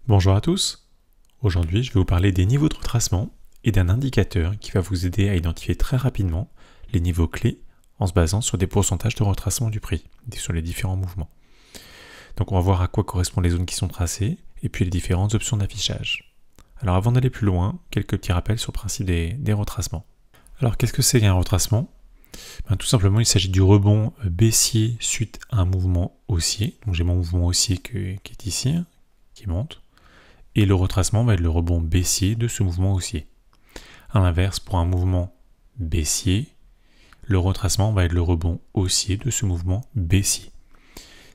Bonjour à tous, aujourd'hui je vais vous parler des niveaux de retracement et d'un indicateur qui va vous aider à identifier très rapidement les niveaux clés en se basant sur des pourcentages de retracement du prix, sur les différents mouvements. Donc on va voir à quoi correspondent les zones qui sont tracées et puis les différentes options d'affichage. Alors avant d'aller plus loin, quelques petits rappels sur le principe des retracements. Alors qu'est-ce que c'est qu'un retracement ? Tout simplement il s'agit du rebond baissier suite à un mouvement haussier. Donc j'ai mon mouvement haussier qui est ici, qui monte. Et le retracement va être le rebond baissier de ce mouvement haussier. A l'inverse, pour un mouvement baissier, le retracement va être le rebond haussier de ce mouvement baissier.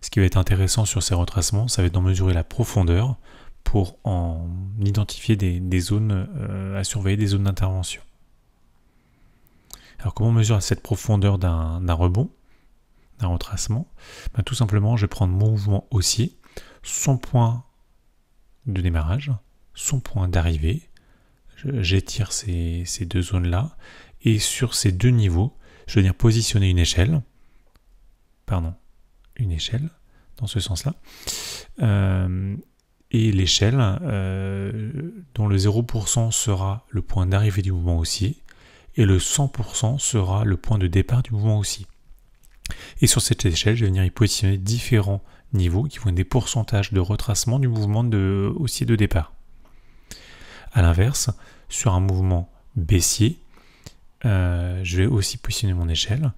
Ce qui va être intéressant sur ces retracements, ça va être d'en mesurer la profondeur pour en identifier des zones à surveiller, des zones d'intervention. Alors comment on mesure cette profondeur d'un rebond, d'un retracement ? Tout simplement, je vais prendre mon mouvement haussier, son point de démarrage, son point d'arrivée, j'étire ces deux zones-là, et sur ces deux niveaux, je vais venir positionner une échelle, dans ce sens-là, et l'échelle dont le 0% sera le point d'arrivée du mouvement haussier, et le 100% sera le point de départ du mouvement haussier. Et sur cette échelle, je vais venir y positionner différents niveaux qui vont être des pourcentages de retracement du mouvement haussier de départ. A l'inverse, sur un mouvement baissier, je vais aussi positionner mon échelle.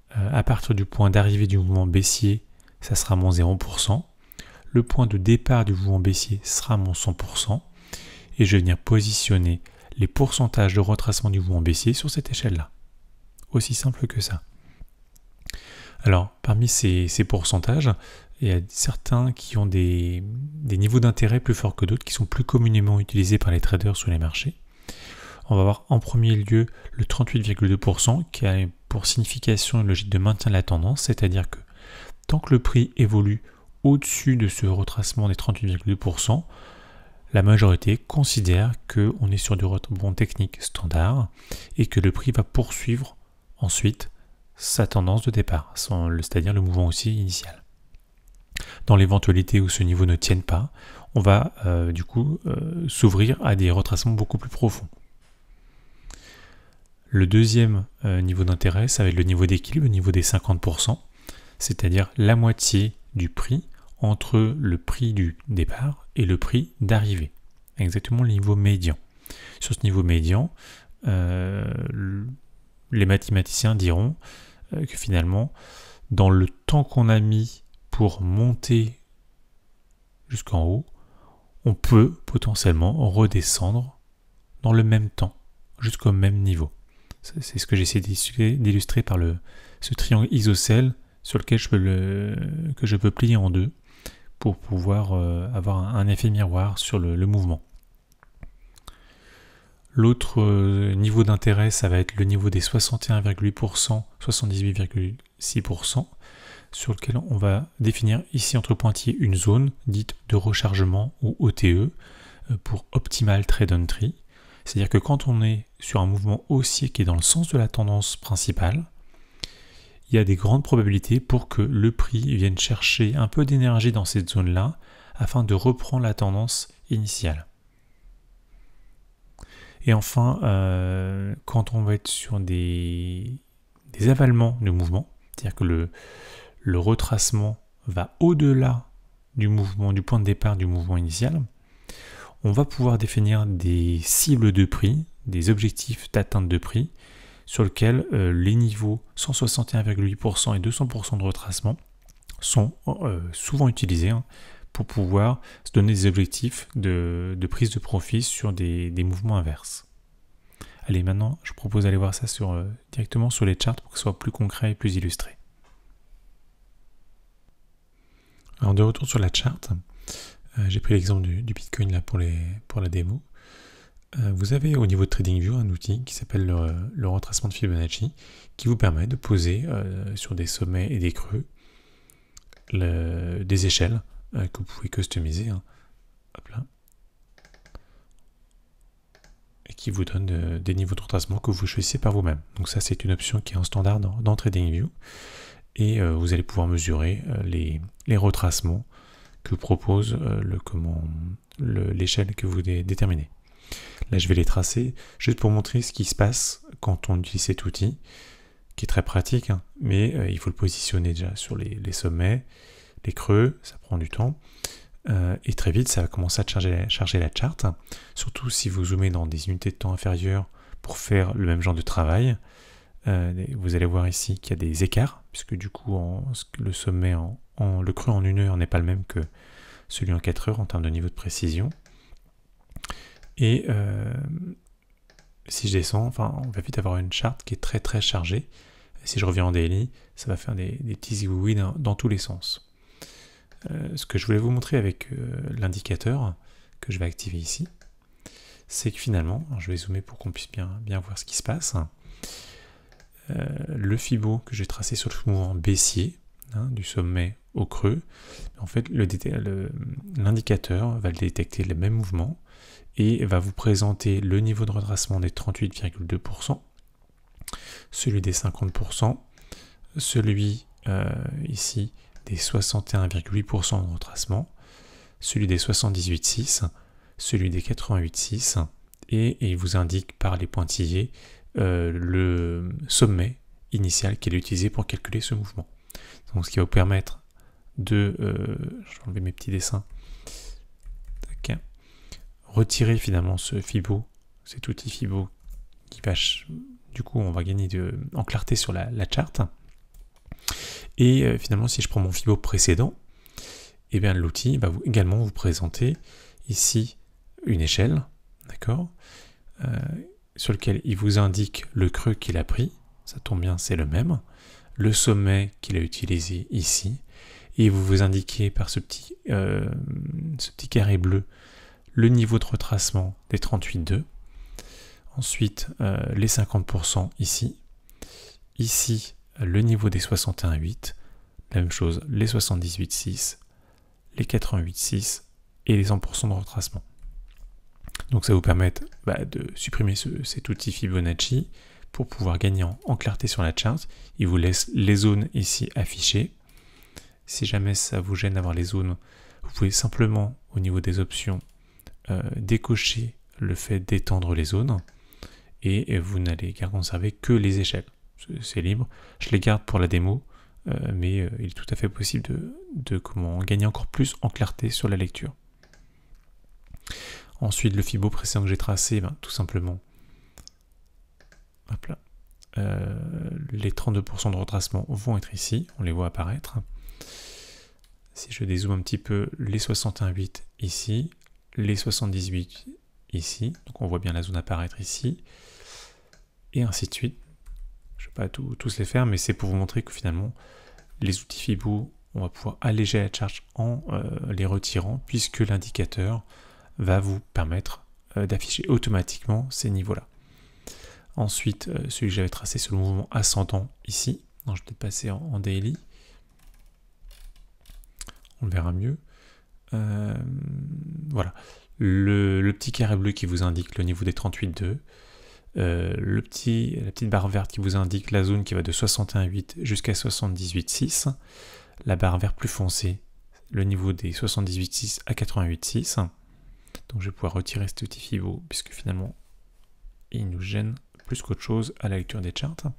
À partir du point d'arrivée du mouvement baissier, ça sera mon 0%. Le point de départ du mouvement baissier sera mon 100%. Et je vais venir positionner les pourcentages de retracement du mouvement baissier sur cette échelle-là. Aussi simple que ça. Alors, parmi ces pourcentages, il y a certains qui ont des niveaux d'intérêt plus forts que d'autres, qui sont plus communément utilisés par les traders sur les marchés. On va voir en premier lieu le 38,2% qui a pour signification une logique de maintien de la tendance, c'est-à-dire que tant que le prix évolue au-dessus de ce retracement des 38,2%, la majorité considère qu'on est sur du rebond technique standard et que le prix va poursuivre ensuite sa tendance de départ, c'est-à-dire le mouvement haussier initial. Dans l'éventualité où ce niveau ne tienne pas, on va s'ouvrir à des retracements beaucoup plus profonds. Le deuxième niveau d'intérêt, ça va être le niveau d'équilibre, le niveau des 50%, c'est-à-dire la moitié du prix entre le prix du départ et le prix d'arrivée. Exactement le niveau médian. Sur ce niveau médian, les mathématiciens diront que finalement, dans le temps qu'on a mis pour monter jusqu'en haut, on peut potentiellement redescendre dans le même temps, jusqu'au même niveau. C'est ce que j'essaie d'illustrer par ce triangle isocèle sur lequel je peux plier en deux pour pouvoir avoir un effet miroir sur le mouvement. L'autre niveau d'intérêt, ça va être le niveau des 61,8%, 78,6%, sur lequel on va définir ici entre pointillés une zone dite de rechargement ou OTE pour Optimal Trade Entry. C'est-à-dire que quand on est sur un mouvement haussier qui est dans le sens de la tendance principale, il y a des grandes probabilités pour que le prix vienne chercher un peu d'énergie dans cette zone-là afin de reprendre la tendance initiale. Et enfin, quand on va être sur des avalements de mouvement, c'est-à-dire que le retracement va au-delà du mouvement, du point de départ du mouvement initial, on va pouvoir définir des cibles de prix, des objectifs d'atteinte de prix, sur lesquels les niveaux 161,8% et 200% de retracement sont souvent utilisés pour pouvoir se donner des objectifs de prise de profit sur des mouvements inverses. Allez, maintenant, je vous propose d'aller voir ça directement sur les charts pour que ce soit plus concret et plus illustré. Alors, de retour sur la charte, j'ai pris l'exemple du Bitcoin là pour la démo. Vous avez au niveau de TradingView un outil qui s'appelle le retracement de Fibonacci qui vous permet de poser sur des sommets et des creux des échelles que vous pouvez customiser. Hop là. Et qui vous donne des niveaux de retracement que vous choisissez par vous-même. Donc ça, c'est une option qui est en standard dans TradingView. Et vous allez pouvoir mesurer les retracements que propose l'échelle que vous déterminez. Là, je vais les tracer juste pour montrer ce qui se passe quand on utilise cet outil, qui est très pratique, hein, mais il faut le positionner déjà sur les sommets, les creux, ça prend du temps. Et très vite, ça va commencer à charger la charte, surtout si vous zoomez dans des unités de temps inférieures pour faire le même genre de travail. Vous allez voir ici qu'il y a des écarts, puisque du coup, le sommet, le creux en 1 heure n'est pas le même que celui en 4 heures en termes de niveau de précision. Et si je descends, on va vite avoir une charte qui est très très chargée. Si je reviens en daily, ça va faire des petits zigouis dans tous les sens. Ce que je voulais vous montrer avec l'indicateur que je vais activer ici, c'est que finalement, je vais zoomer pour qu'on puisse bien voir ce qui se passe. Le Fibo que j'ai tracé sur le mouvement baissier, du sommet au creux, en fait l'indicateur va le détecter le même mouvement et va vous présenter le niveau de retracement des 38,2%, celui des 50%, celui ici des 61,8% de retracement, celui des 78,6%, celui des 88,6%, et il vous indique par les pointillés le sommet initial qu'il a utilisé pour calculer ce mouvement. Donc ce qui va vous permettre de, je vais enlever mes petits dessins, retirer finalement ce Fibo, cet outil Fibo qui va, du coup on va gagner en clarté sur la charte. Et finalement, si je prends mon Fibo précédent, eh bien l'outil va également vous présenter ici une échelle, d'accord, sur lequel il vous indique le creux qu'il a pris, ça tombe bien, c'est le même, le sommet qu'il a utilisé ici, et vous indiquez par ce petit carré bleu le niveau de retracement des 38,2, ensuite les 50% ici, ici le niveau des 61,8, la même chose, les 78,6, les 88,6 et les 100% de retracement. Donc ça va vous permettre de supprimer cet outil Fibonacci pour pouvoir gagner en clarté sur la charte. Il vous laisse les zones ici affichées. Si jamais ça vous gêne d'avoir les zones, vous pouvez simplement au niveau des options décocher le fait d'étendre les zones et vous n'allez conserver que les échelles. C'est libre, je les garde pour la démo, mais il est tout à fait possible de gagner encore plus en clarté sur la lecture. Ensuite, le Fibo précédent que j'ai tracé, tout simplement, hop là, les 32% de retracement vont être ici, on les voit apparaître. Si je dézoome un petit peu, les 61,8 ici, les 78 ici, donc on voit bien la zone apparaître ici, et ainsi de suite. Je ne vais pas tous les faire, mais c'est pour vous montrer que finalement, les outils Fibo, on va pouvoir alléger la charge en les retirant, puisque l'indicateur va vous permettre d'afficher automatiquement ces niveaux-là. Ensuite, celui que j'avais tracé sur le mouvement ascendant ici, je vais peut-être passer en daily, on le verra mieux. Voilà, le petit carré bleu qui vous indique le niveau des 38,2, la petite barre verte qui vous indique la zone qui va de 61,8 jusqu'à 78,6, la barre verte plus foncée, le niveau des 78,6 à 88,6. Donc je vais pouvoir retirer cet outil Fibo, puisque finalement il nous gêne plus qu'autre chose à la lecture des charts.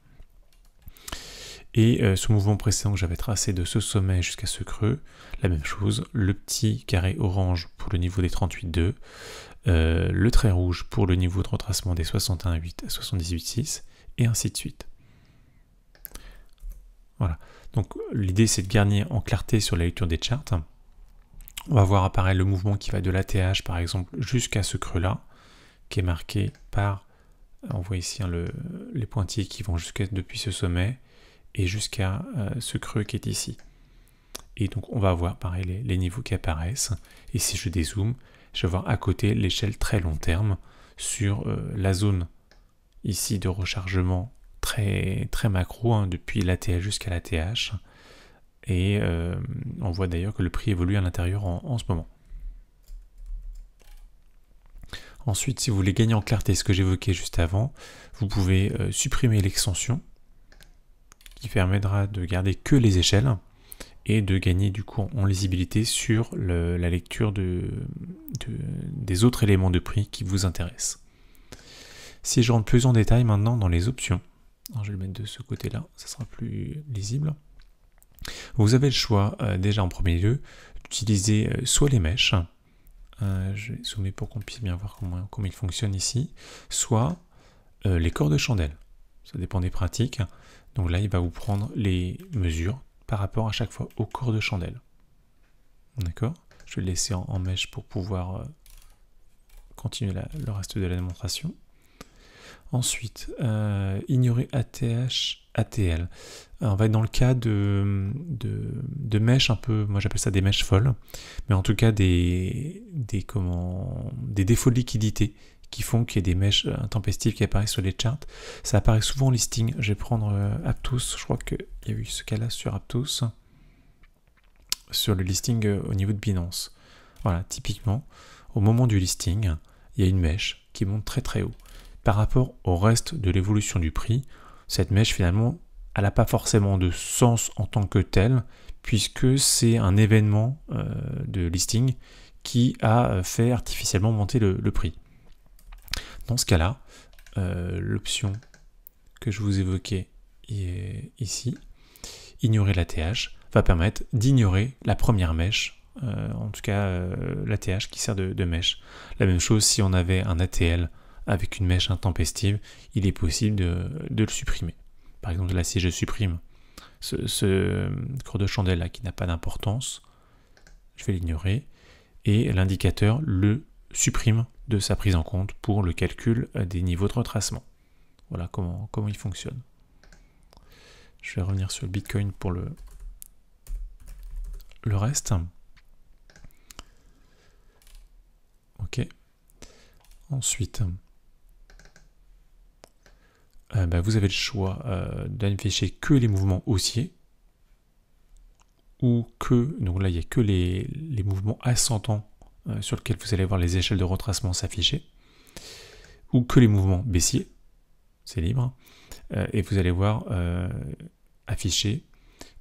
Et ce mouvement précédent que j'avais tracé de ce sommet jusqu'à ce creux, la même chose, le petit carré orange pour le niveau des 38,2, le trait rouge pour le niveau de retracement des 61,8 à 78,6, et ainsi de suite. Voilà, donc l'idée c'est de gagner en clarté sur la lecture des charts. On va voir apparaître le mouvement qui va de l'ATH par exemple jusqu'à ce creux là, qui est marqué par, on voit ici les pointillés qui vont depuis ce sommet, et jusqu'à ce creux qui est ici. Et donc on va avoir pareil les niveaux qui apparaissent, et si je dézoome, je vais voir à côté l'échelle très long terme sur la zone ici de rechargement très, très macro, depuis l'ATH jusqu'à l'ATH, et on voit d'ailleurs que le prix évolue à l'intérieur en ce moment. Ensuite, si vous voulez gagner en clarté ce que j'évoquais juste avant, vous pouvez supprimer l'extension, qui permettra de garder que les échelles, et de gagner du coup en lisibilité sur la lecture des autres éléments de prix qui vous intéressent. Si je rentre plus en détail maintenant dans les options, alors je vais le mettre de ce côté-là, ça sera plus lisible. Vous avez le choix déjà en premier lieu d'utiliser soit les mèches, je vais zoomer pour qu'on puisse bien voir comment il fonctionne ici, soit les corps de chandelle. Ça dépend des pratiques. Donc là, il va vous prendre les mesures par rapport à chaque fois au corps de chandelle. D'accord? Je vais le laisser en mèche pour pouvoir continuer le reste de la démonstration. Ensuite, ignorer ATH, ATL. Alors, on va être dans le cas de mèches un peu, moi j'appelle ça des mèches folles, mais en tout cas des défauts de liquidité qui font qu'il y ait des mèches intempestives qui apparaissent sur les charts. Ça apparaît souvent en listing. Je vais prendre Aptos, je crois qu'il y a eu ce cas-là sur Aptos, sur le listing au niveau de Binance. Voilà, typiquement, au moment du listing, il y a une mèche qui monte très très haut. Par rapport au reste de l'évolution du prix, cette mèche finalement, elle n'a pas forcément de sens en tant que telle, puisque c'est un événement de listing qui a fait artificiellement monter le prix. Dans ce cas-là, l'option que je vous évoquais ici, ignorer l'ATH, va permettre d'ignorer la première mèche, en tout cas l'ATH qui sert de mèche. La même chose si on avait un ATL avec une mèche intempestive, il est possible de le supprimer. Par exemple, là, si je supprime ce corps de chandelle là qui n'a pas d'importance, je vais l'ignorer, et l'indicateur le supprime de sa prise en compte pour le calcul des niveaux de retracement. Voilà comment il fonctionne. Je vais revenir sur le Bitcoin pour le reste. Ok. Ensuite, vous avez le choix d'afficher que les mouvements haussiers, ou que, donc là il n'y a que les mouvements ascendants sur lesquels vous allez voir les échelles de retracement s'afficher, ou que les mouvements baissiers, c'est libre, et vous allez voir afficher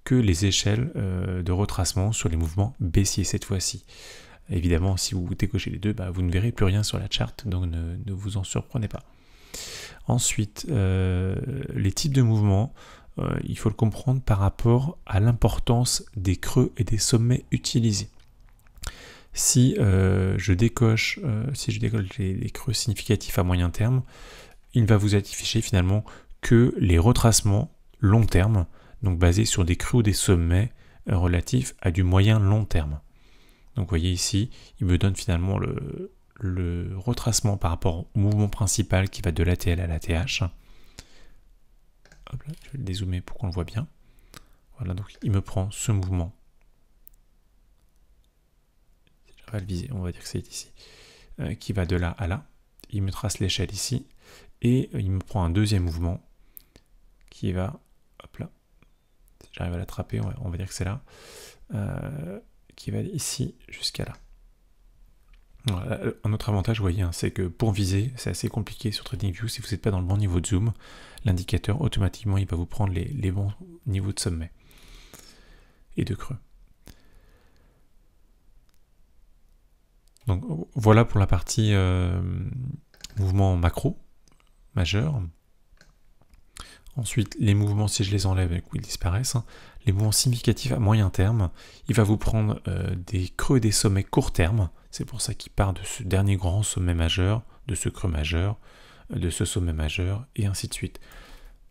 que les échelles de retracement sur les mouvements baissiers cette fois-ci. Évidemment, si vous décochez les deux, vous ne verrez plus rien sur la charte, donc ne vous en surprenez pas. Ensuite, les types de mouvements, il faut le comprendre par rapport à l'importance des creux et des sommets utilisés. Si je décoche les creux significatifs à moyen terme, il ne va vous afficher finalement que les retracements long terme, donc basés sur des creux ou des sommets relatifs à du moyen long terme. Donc vous voyez ici, il me donne finalement le retracement par rapport au mouvement principal qui va de l'ATL à l'ATH. Hop là, je vais le dézoomer pour qu'on le voit bien. Voilà, donc il me prend ce mouvement. On va le viser, on va dire que c'est ici. Qui va de là à là. Il me trace l'échelle ici. Et il me prend un deuxième mouvement qui va, hop là, si j'arrive à l'attraper, on va dire que c'est là, qui va ici jusqu'à là. Voilà. Un autre avantage, vous voyez, c'est que pour viser, c'est assez compliqué sur TradingView. Si vous n'êtes pas dans le bon niveau de zoom, l'indicateur, automatiquement, il va vous prendre les bons niveaux de sommet et de creux. Donc voilà pour la partie mouvement macro, majeur. Ensuite, les mouvements, si je les enlève, ils disparaissent. Les mouvements significatifs à moyen terme, il va vous prendre des creux et des sommets court terme. C'est pour ça qu'il part de ce dernier grand sommet majeur, de ce creux majeur, de ce sommet majeur, et ainsi de suite.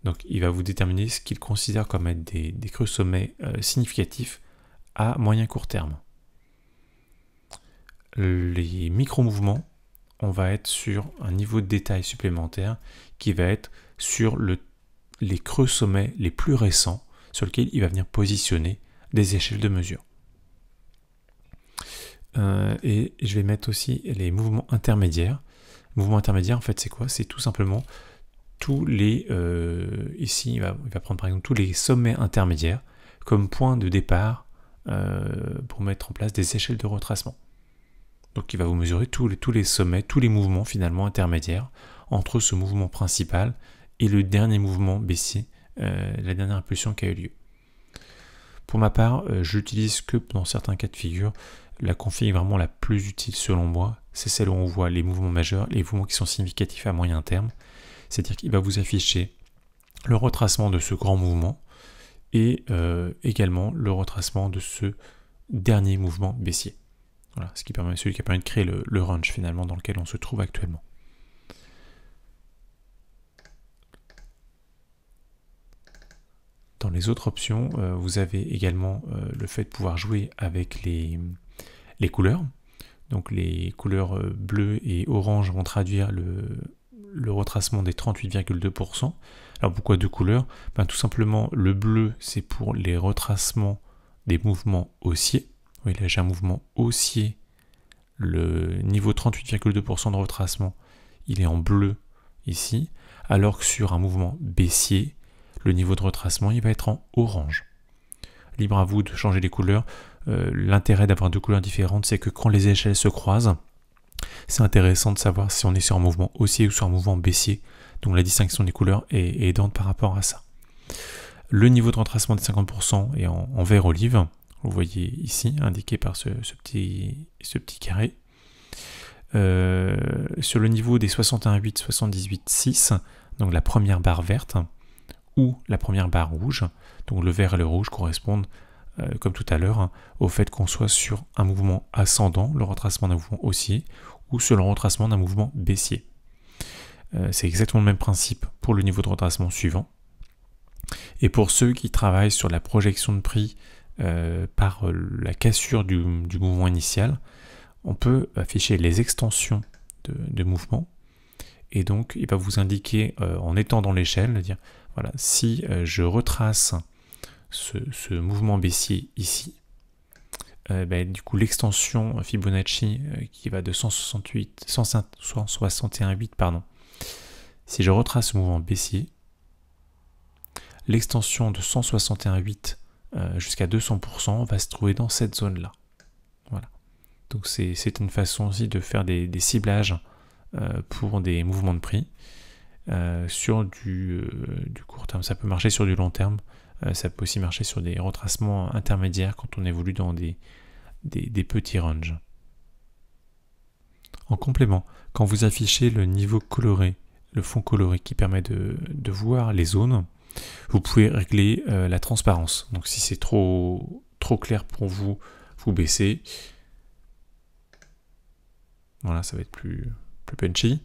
Donc il va vous déterminer ce qu'il considère comme être des creux sommets significatifs à moyen court terme. Les micro-mouvements, on va être sur un niveau de détail supplémentaire qui va être sur les creux sommets les plus récents sur lesquels il va venir positionner des échelles de mesure. Et je vais mettre aussi les mouvements intermédiaires. Mouvements intermédiaires, en fait, c'est quoi? C'est tout simplement tous les... ici, il va prendre par exemple tous les sommets intermédiaires comme point de départ pour mettre en place des échelles de retracement. Donc il va vous mesurer tous les sommets, tous les mouvements finalement intermédiaires entre ce mouvement principal et le dernier mouvement baissier, la dernière impulsion qui a eu lieu. Pour ma part, j'utilise que dans certains cas de figure. La config vraiment la plus utile selon moi, c'est celle où on voit les mouvements majeurs, les mouvements qui sont significatifs à moyen terme. C'est-à-dire qu'il va vous afficher le retracement de ce grand mouvement et également le retracement de ce dernier mouvement baissier. Voilà, ce qui permet, celui qui permet de créer le range finalement dans lequel on se trouve actuellement. Dans les autres options, vous avez également le fait de pouvoir jouer avec les couleurs. Donc les couleurs bleues et orange vont traduire le retracement des 38,2%. Alors pourquoi deux couleurs? Tout simplement, le bleu, c'est pour les retracements des mouvements haussiers. Oui, là j'ai un mouvement haussier. Le niveau 38,2% de retracement, il est en bleu ici. Alors que sur un mouvement baissier, le niveau de retracement, il va être en orange. Libre à vous de changer les couleurs. L'intérêt d'avoir deux couleurs différentes, c'est que quand les échelles se croisent, c'est intéressant de savoir si on est sur un mouvement haussier ou sur un mouvement baissier. Donc la distinction des couleurs est aidante par rapport à ça. Le niveau de retracement des 50% est en vert olive. Vous voyez ici, indiqué par ce petit carré. Sur le niveau des 61,8, 78,6, donc la première barre verte, ou la première barre rouge, donc le vert et le rouge correspondent, comme tout à l'heure, au fait qu'on soit sur un mouvement ascendant, le retracement d'un mouvement haussier, ou sur le retracement d'un mouvement baissier. C'est exactement le même principe pour le niveau de retracement suivant. Et pour ceux qui travaillent sur la projection de prix par la cassure du mouvement initial, on peut afficher les extensions de mouvement. Et donc, il va vous indiquer, en étendant l'échelle, dire, voilà, si je retrace ce mouvement baissier ici, du coup l'extension Fibonacci qui va de 161,8, pardon. Si je retrace ce mouvement baissier, l'extension de 161,8 jusqu'à 200% va se trouver dans cette zone-là. Voilà. Donc c'est une façon aussi de faire des ciblages pour des mouvements de prix sur du court terme. Ça peut marcher sur du long terme. Ça peut aussi marcher sur des retracements intermédiaires quand on évolue dans des petits ranges. En complément, quand vous affichez le niveau coloré, le fond coloré qui permet de voir les zones, vous pouvez régler la transparence. Donc si c'est trop clair pour vous, vous baissez. Voilà, ça va être plus punchy.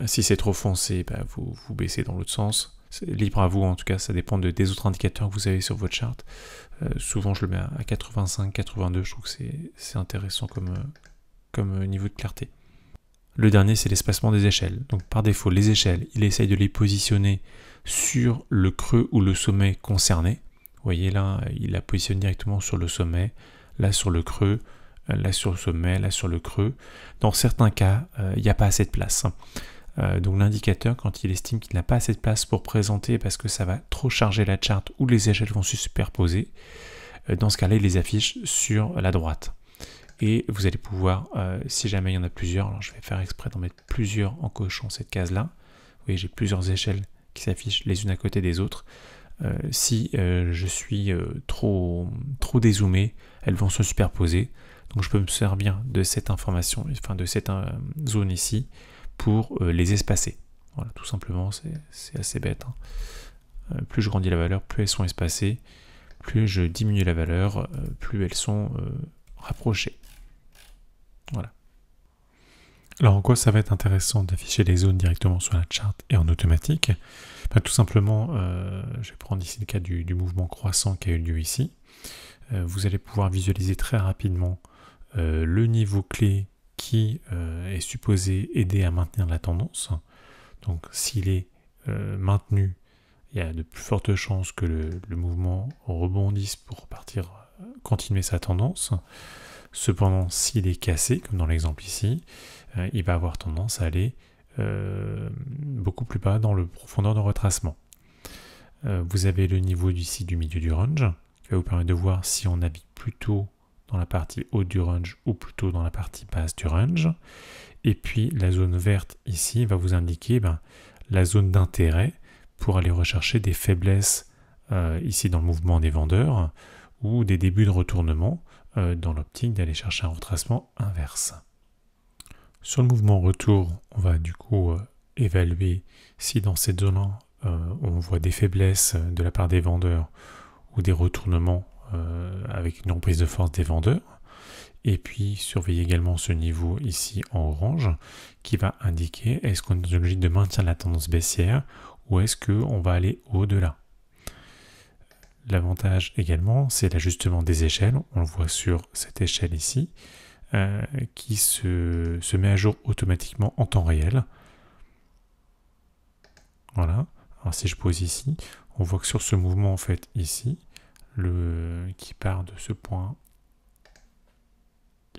Si c'est trop foncé, vous baissez dans l'autre sens. C'est libre à vous, en tout cas, ça dépend des autres indicateurs que vous avez sur votre charte. Souvent, je le mets à 85, 82, je trouve que c'est intéressant comme niveau de clarté. Le dernier, c'est l'espacement des échelles. Donc, par défaut, les échelles, il essaye de les positionner sur le creux ou le sommet concerné. Vous voyez là, il la positionne directement sur le sommet, là sur le creux, là sur le sommet, là sur le creux. Dans certains cas, il n'y a pas assez de place. Donc l'indicateur, quand il estime qu'il n'a pas assez de place pour présenter parce que ça va trop charger la charte ou les échelles vont se superposer, dans ce cas-là, il les affiche sur la droite. Et vous allez pouvoir, si jamais il y en a plusieurs, alors je vais faire exprès d'en mettre plusieurs en cochant cette case-là. Vous voyez, j'ai plusieurs échelles qui s'affichent les unes à côté des autres. Si je suis trop dézoomé, elles vont se superposer. Donc je peux me servir de cette information, enfin de cette zone ici, pour les espacer. Voilà, tout simplement, c'est assez bête. Plus je grandis la valeur, plus elles sont espacées. Plus je diminue la valeur, plus elles sont rapprochées. Voilà. Alors en quoi ça va être intéressant d'afficher les zones directement sur la charte et en automatique? Tout simplement, je vais prendre ici le cas du mouvement croissant qui a eu lieu ici. Vous allez pouvoir visualiser très rapidement le niveau clé qui est supposé aider à maintenir la tendance. Donc s'il est maintenu, il y a de plus fortes chances que le mouvement rebondisse pour continuer sa tendance. Cependant, s'il est cassé, comme dans l'exemple ici, il va avoir tendance à aller beaucoup plus bas dans le profondeur de retracement. Vous avez le niveau ici du milieu du range, qui va vous permettre de voir si on navigue plutôt dans la partie haute du range ou plutôt dans la partie basse du range. Et puis la zone verte ici va vous indiquer la zone d'intérêt pour aller rechercher des faiblesses ici dans le mouvement des vendeurs ou des débuts de retournement dans l'optique d'aller chercher un retracement inverse. Sur le mouvement retour, on va du coup évaluer si dans cette zone-là, on voit des faiblesses de la part des vendeurs ou des retournements avec une reprise de force des vendeurs. Et puis surveiller également ce niveau ici en orange qui va indiquer est-ce qu'on est dans une logique de maintien de la tendance baissière ou est-ce qu'on va aller au-delà. L'avantage également, c'est l'ajustement des échelles. On le voit sur cette échelle ici qui se met à jour automatiquement en temps réel. Voilà. Alors si je pose ici, on voit que sur ce mouvement en fait ici, qui part de ce point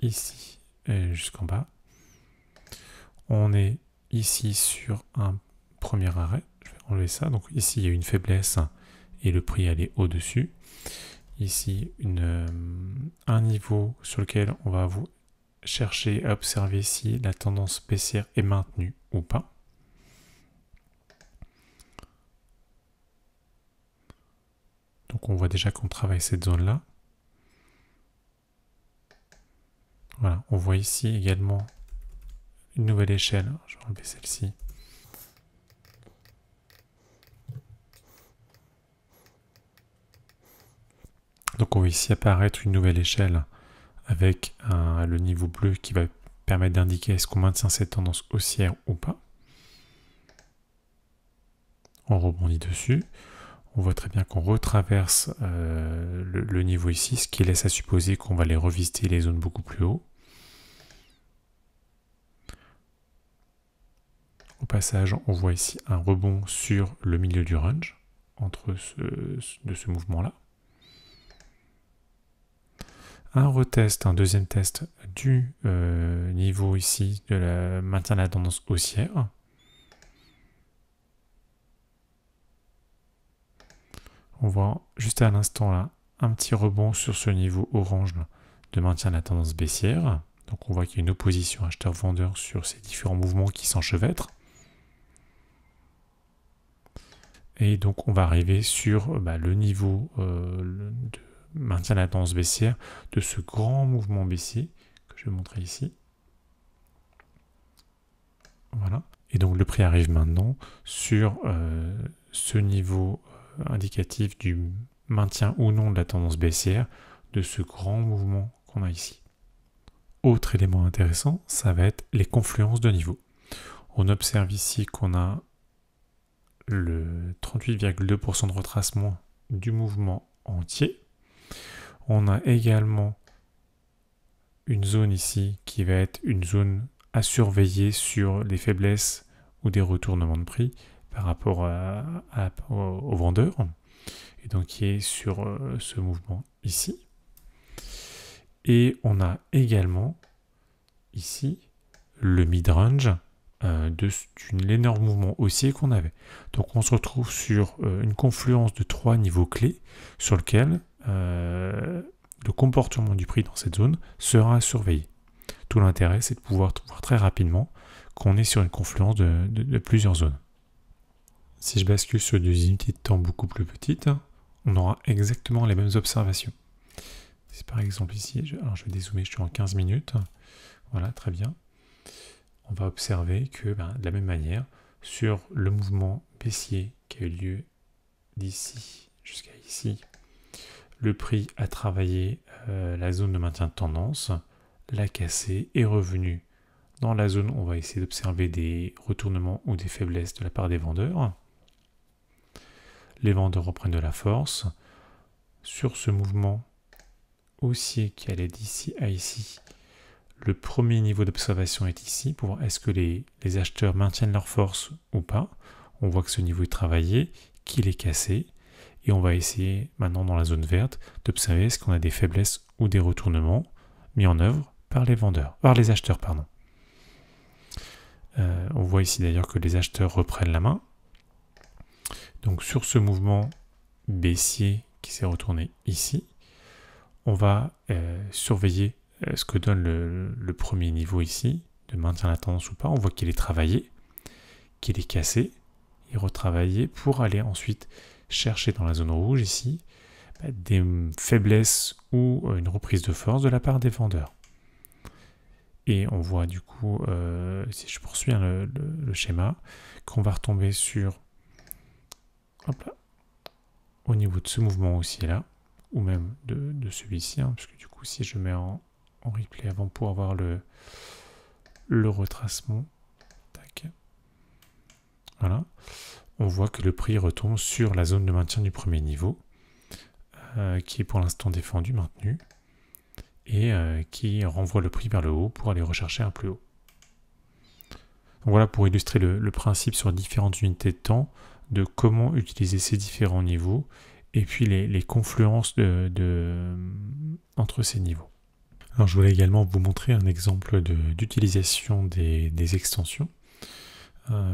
ici jusqu'en bas, on est ici sur un premier arrêt. Je vais enlever ça. Donc ici il y a une faiblesse et le prix allait au-dessus. Ici un niveau sur lequel on va vous chercher à observer si la tendance baissière est maintenue ou pas. Donc on voit déjà qu'on travaille cette zone-là. Voilà, on voit ici également une nouvelle échelle. Je vais enlever celle-ci. Donc on voit ici apparaître une nouvelle échelle avec le niveau bleu qui va permettre d'indiquer est-ce qu'on maintient cette tendance haussière ou pas. On rebondit dessus. On voit très bien qu'on retraverse le niveau ici, ce qui laisse à supposer qu'on va aller revisiter les zones beaucoup plus haut. Au passage, on voit ici un rebond sur le milieu du range de ce mouvement-là. Un deuxième test du niveau ici de la maintien de la tendance haussière. On voit juste à l'instant là un petit rebond sur ce niveau orange là, de maintien de la tendance baissière. Donc on voit qu'il y a une opposition acheteur-vendeur sur ces différents mouvements qui s'enchevêtrent. Et donc on va arriver sur le niveau de maintien de la tendance baissière de ce grand mouvement baissier que je vais montrer ici. Voilà. Et donc le prix arrive maintenant sur ce niveau indicatif du maintien ou non de la tendance baissière de ce grand mouvement qu'on a ici. Autre élément intéressant, ça va être les confluences de niveaux. On observe ici qu'on a le 38,2% de retracement du mouvement entier. On a également une zone ici qui va être une zone à surveiller sur les faiblesses ou des retournements de prix par rapport aux vendeurs, et donc qui est sur ce mouvement ici. Et on a également ici le mid-range de l'énorme mouvement haussier qu'on avait. Donc on se retrouve sur une confluence de 3 niveaux clés sur lequel le comportement du prix dans cette zone sera surveillé. Tout l'intérêt, c'est de pouvoir voir très rapidement qu'on est sur une confluence de plusieurs zones. Si je bascule sur des unités de temps beaucoup plus petites, on aura exactement les mêmes observations. Si par exemple ici, je vais dézoomer, je suis en 15 minutes, voilà, très bien. On va observer que de la même manière, sur le mouvement baissier qui a eu lieu d'ici jusqu'à ici, le prix a travaillé la zone de maintien de tendance, l'a cassé, est revenu dans la zone où on va essayer d'observer des retournements ou des faiblesses de la part des vendeurs. Les vendeurs reprennent de la force. Sur ce mouvement haussier qui allait d'ici à ici, le premier niveau d'observation est ici, pour voir est-ce que les acheteurs maintiennent leur force ou pas. On voit que ce niveau est travaillé, qu'il est cassé, et on va essayer maintenant dans la zone verte d'observer est-ce qu'on a des faiblesses ou des retournements mis en œuvre par les acheteurs. On voit ici d'ailleurs que les acheteurs reprennent la main. Donc sur ce mouvement baissier qui s'est retourné ici, on va surveiller ce que donne le premier niveau ici, de maintien de la tendance ou pas. On voit qu'il est travaillé, qu'il est cassé, et retravaillé pour aller ensuite chercher dans la zone rouge ici des faiblesses ou une reprise de force de la part des vendeurs. Et on voit du coup, si je poursuis le schéma, qu'on va retomber sur, hop là, au niveau de ce mouvement aussi là, ou même de celui-ci, hein, parce que du coup si je mets en replay avant pour avoir le retracement, tac, voilà, on voit que le prix retombe sur la zone de maintien du premier niveau, qui est pour l'instant défendu, maintenu, et qui renvoie le prix vers le haut pour aller rechercher un plus haut. Donc voilà pour illustrer le principe sur différentes unités de temps, de comment utiliser ces différents niveaux, et puis les confluences entre ces niveaux. Alors je voulais également vous montrer un exemple d'utilisation des extensions.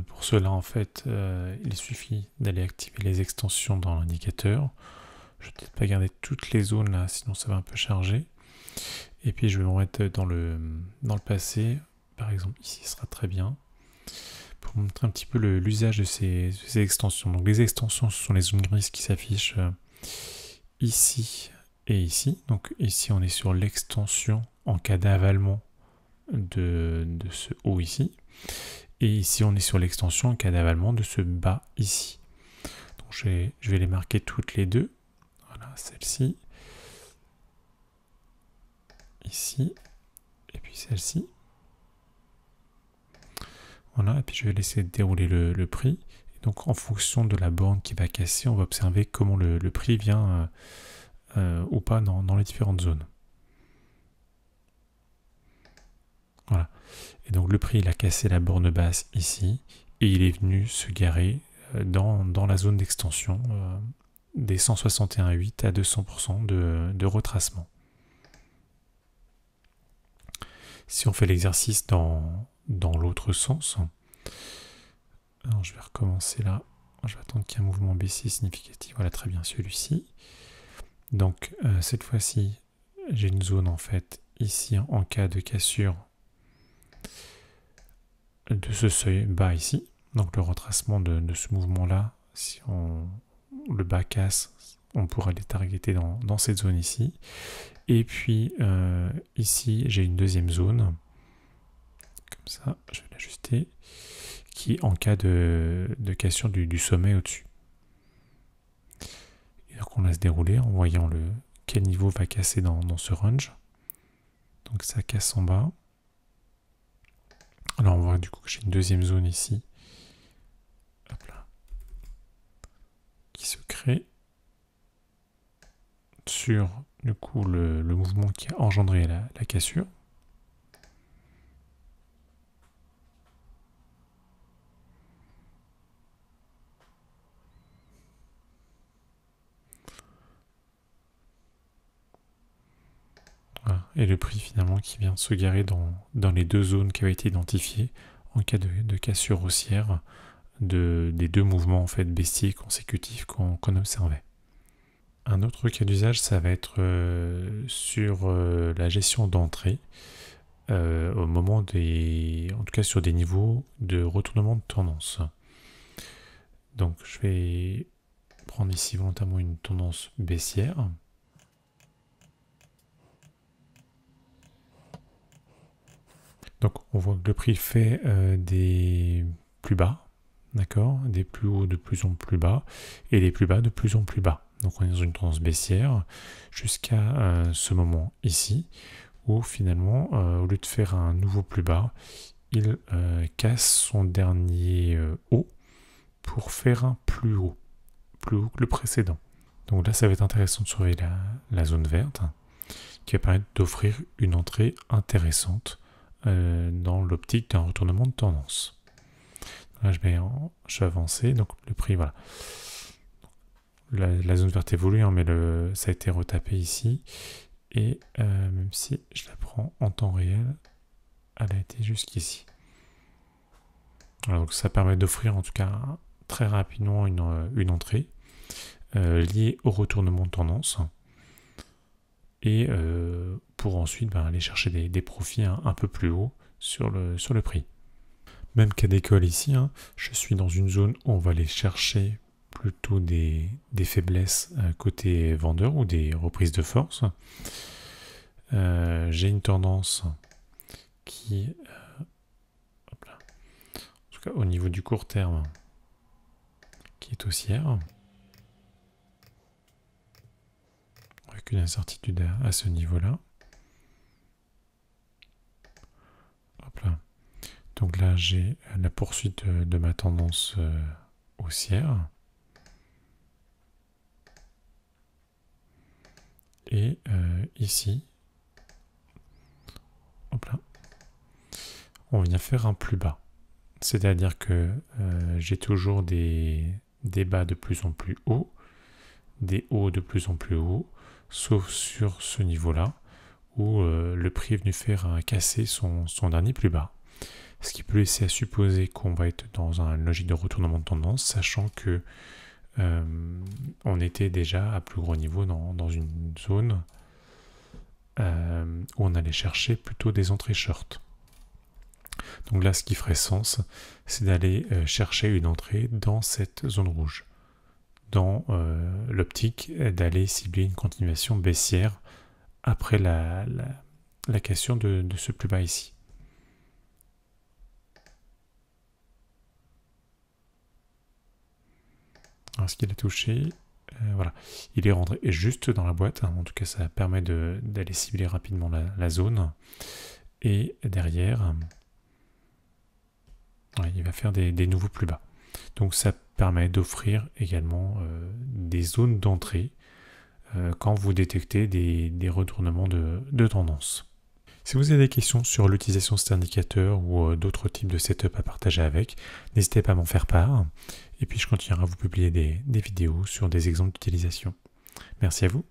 Pour cela, en fait, il suffit d'aller activer les extensions dans l'indicateur. Je vais peut-être pas garder toutes les zones là, sinon ça va un peu charger. Et puis je vais me mettre dans le passé, par exemple ici, ce sera très bien, pour vous montrer un petit peu l'usage de ces extensions. Donc les extensions, ce sont les zones grises qui s'affichent ici et ici. Donc ici, on est sur l'extension en cas d'avalement de ce haut ici. Et ici, on est sur l'extension en cas d'avalement de ce bas ici. Donc je vais les marquer toutes les deux. Voilà, celle-ci. Ici, et puis celle-ci. Voilà, et puis je vais laisser dérouler le prix. Et donc en fonction de la borne qui va casser, on va observer comment le prix vient ou pas dans les différentes zones. Voilà. Et donc le prix, il a cassé la borne basse ici, et il est venu se garer dans la zone d'extension des 161,8 à 200% de retracement. Si on fait l'exercice dans l'autre sens, alors je vais recommencer là, je vais attendre qu'il y ait un mouvement baissier significatif, voilà très bien celui-ci. Donc cette fois-ci, j'ai une zone en fait ici en cas de cassure de ce seuil bas ici, donc le retracement de ce mouvement-là, si le bas casse, on pourra les targeter dans cette zone ici. Et puis ici, j'ai une deuxième zone, comme ça, je vais l'ajuster, qui est en cas de cassure du sommet au-dessus. Et donc on laisse dérouler en voyant quel niveau va casser dans ce range. Donc ça casse en bas. Alors on voit du coup que j'ai une deuxième zone ici, hop là, qui se crée sur du coup le mouvement qui a engendré la cassure. Voilà. Et le prix finalement qui vient de se garer dans les deux zones qui avaient été identifiées en cas de cassure haussière des deux mouvements en fait baissiers consécutifs qu'on observait. Un autre cas d'usage, ça va être sur la gestion d'entrée, au moment en tout cas sur des niveaux de retournement de tendance. Donc je vais prendre ici volontairement une tendance baissière. Donc on voit que le prix fait des plus bas, d'accord, des plus hauts de plus en plus bas, et des plus bas de plus en plus bas. Donc on est dans une tendance baissière jusqu'à ce moment ici, où finalement, au lieu de faire un nouveau plus bas, il casse son dernier haut pour faire un plus haut que le précédent. Donc là, ça va être intéressant de surveiller la zone verte, qui va permettre d'offrir une entrée intéressante dans l'optique d'un retournement de tendance. Là, je vais avancer, donc le prix, voilà. La zone verte évolue, hein, mais ça a été retapé ici. Et même si je la prends en temps réel, elle a été jusqu'ici. Donc ça permet d'offrir en tout cas très rapidement une entrée liée au retournement de tendance. Et pour ensuite aller chercher des profits un peu plus hauts sur le prix. Même cas d'école ici, hein, je suis dans une zone où on va aller chercher plutôt des faiblesses côté vendeur ou des reprises de force. J'ai une tendance qui, hop là, en tout cas au niveau du court terme, qui est haussière, avec une incertitude à ce niveau-là. Hop là. Donc là, j'ai la poursuite de ma tendance haussière. Et ici, hop là, on vient faire un plus bas. C'est-à-dire que j'ai toujours des bas de plus en plus hauts, des hauts de plus en plus hauts, sauf sur ce niveau-là, où le prix est venu faire casser son dernier plus bas. Ce qui peut laisser à supposer qu'on va être dans une logique de retournement de tendance, sachant que on était déjà à plus gros niveau dans une zone où on allait chercher plutôt des entrées short. Donc là, ce qui ferait sens, c'est d'aller chercher une entrée dans cette zone rouge, dans l'optique d'aller cibler une continuation baissière après la cassure de ce plus bas ici. Alors, ce qu'il a touché, voilà, il est rentré juste dans la boîte, hein. En tout cas ça permet d'aller cibler rapidement la zone, et derrière, il va faire des nouveaux plus bas. Donc ça permet d'offrir également des zones d'entrée quand vous détectez des retournements de tendance. Si vous avez des questions sur l'utilisation de cet indicateur ou d'autres types de setup à partager avec, n'hésitez pas à m'en faire part. Et puis je continuerai à vous publier des vidéos sur des exemples d'utilisation. Merci à vous.